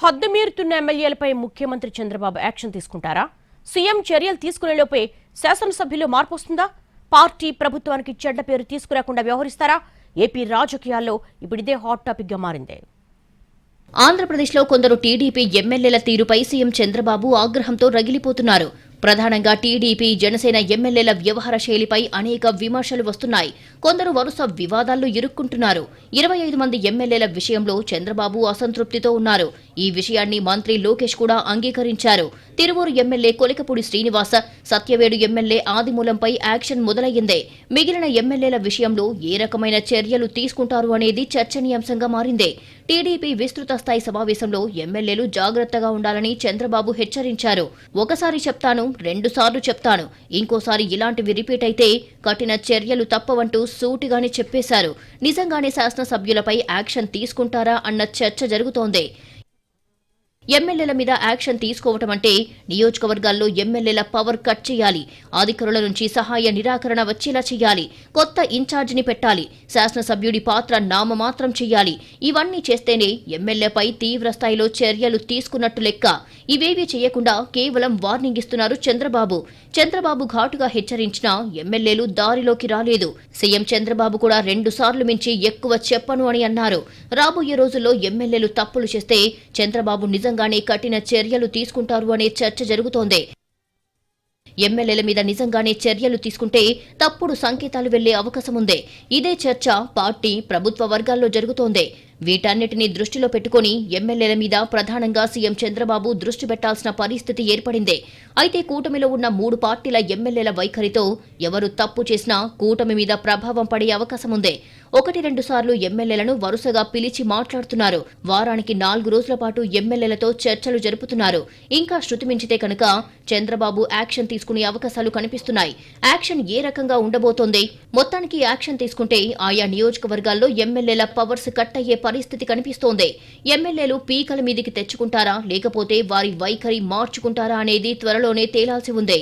హద్దు మీరుతున్న ఎమ్మెల్యేలపై ముఖ్యమంత్రి చంద్రబాబు యాక్షన్ తీసుకుంటారా? సీఎం చర్యలు తీసుకునేలోపే శాసనసభ్యులు మార్పు వస్తుందా? పార్టీ ప్రభుత్వానికి చెడ్డ పేరు తీసుకురాకుండా వ్యవహరిస్తారా? ఏపీ రాజకీయాల్లో ఇప్పుడు ఇదే హాట్ టాపిక్ గా మారింది. ఆంధ్రప్రదేశ్లో కొందరు టీడీపీ ఎమ్మెల్యేల తీరుపై సీఎం చంద్రబాబు ఆగ్రహంతో రగిలిపోతున్నారు. ప్రధానంగా టీడీపీ, జనసేన ఎమ్మెల్యేల వ్యవహార శైలిపై అనేక విమర్శలు వస్తున్నాయి. కొందరు వరుస వివాదాల్లో ఇరుక్కుంటున్నారు. 25 మంది ఎమ్మెల్యేల విషయంలో చంద్రబాబు అసంతృప్తితో ఉన్నారు. ఈ విషయాన్ని మంత్రి లోకేష్ కూడా అంగీకరించారు. తిరువూరు ఎమ్మెల్యే కొలికపూడి శ్రీనివాస, సత్యవేడు ఎమ్మెల్యే ఆదిమూలంపై యాక్షన్ మొదలయ్యిందే. మిగిలిన ఎమ్మెల్యేల విషయంలో ఏ రకమైన చర్యలు తీసుకుంటారు అనేది చర్చనీయాంశంగా మారిందే. టీడీపీ విస్తృత స్థాయి సమావేశంలో ఎమ్మెల్యేలు జాగ్రత్తగా ఉండాలని చంద్రబాబు హెచ్చరించారు. ఒకసారి చెప్తాను, 2 సార్లు చెప్తాను, ఇంకోసారి ఇలాంటివి రిపీట్ అయితే కఠిన చర్యలు తప్పవంటూ సూటిగానే చెప్పేశారు. నిజంగానే శాసనసభ్యులపై యాక్షన్ తీసుకుంటారా అన్న చర్చ జరుగుతోంది. ఎమ్మెల్యేల మీద యాక్షన్ తీసుకోవటం అంటే నియోజకవర్గాల్లో ఎమ్మెల్యేల పవర్ కట్ చేయాలి, అధికారుల నుంచి సహాయ నిరాకరణ వచ్చేలా చేయాలి, కొత్త ఇన్ఛార్జిని పెట్టాలి, శాసనసభ్యుడి పాత్ర నామమాత్రం చేయాలి. ఇవన్నీ చేస్తేనే ఎమ్మెల్యేపై తీవ్ర స్థాయిలో చర్యలు తీసుకున్నట్టు లెక్క. ఇవేవీ చేయకుండా కేవలం వార్నింగ్ ఇస్తున్నారు చంద్రబాబు. చంద్రబాబు ఘాటుగా హెచ్చరించినా ఎమ్మెల్యేలు దారిలోకి రాలేదు. సీఎం చంద్రబాబు కూడా 2 సార్లు మించి ఎక్కువ చెప్పను అని అన్నారు. రాబోయే రోజుల్లో ఎమ్మెల్యేలు తప్పులు చేస్తే చంద్రబాబు నిజంగానే కఠిన చర్యలు తీసుకుంటారు అనే చర్చ జరుగుతోంది. ఎమ్మెల్యేల మీద నిజంగానే చర్యలు తీసుకుంటే తప్పుడు సంకేతాలు వెళ్లే అవకాశముందే. ఇదే చర్చ పార్టీ, ప్రభుత్వ వర్గాల్లో జరుగుతోంది. వీటన్నిటిని దృష్టిలో పెట్టుకుని ఎమ్మెల్యేల మీద ప్రధానంగా సీఎం చంద్రబాబు దృష్టి పెట్టాల్సిన పరిస్థితి ఏర్పడింది. అయితే కూటమిలో ఉన్న 3 పార్టీల ఎమ్మెల్యేల వైఖరితో ఎవరు తప్పు చేసినా కూటమి మీద ప్రభావం పడే అవకాశముంది. 1-2 సార్లు ఎమ్మెల్యేలను వరుసగా పిలిచి మాట్లాడుతున్నారు. వారానికి 4 రోజుల పాటు ఎమ్మెల్యేలతో చర్చలు జరుపుతున్నారు. ఇంకా శృతి మించితే కనుక చంద్రబాబు యాక్షన్ తీసుకునే అవకాశాలు కనిపిస్తున్నాయి. యాక్షన్ ఏ రకంగా ఉండబోతోంది? మొత్తానికి యాక్షన్ తీసుకుంటే ఆయా నియోజకవర్గాల్లో ఎమ్మెల్యేల పవర్స్ కట్ అయ్యే పరిస్థితి కనిపిస్తోంది. ఎమ్మెల్యేలు పీకల మీదికి తెచ్చుకుంటారా, లేకపోతే వారి వైఖరి మార్చుకుంటారా అనేది త్వరలోనే తేలాల్సి ఉంది.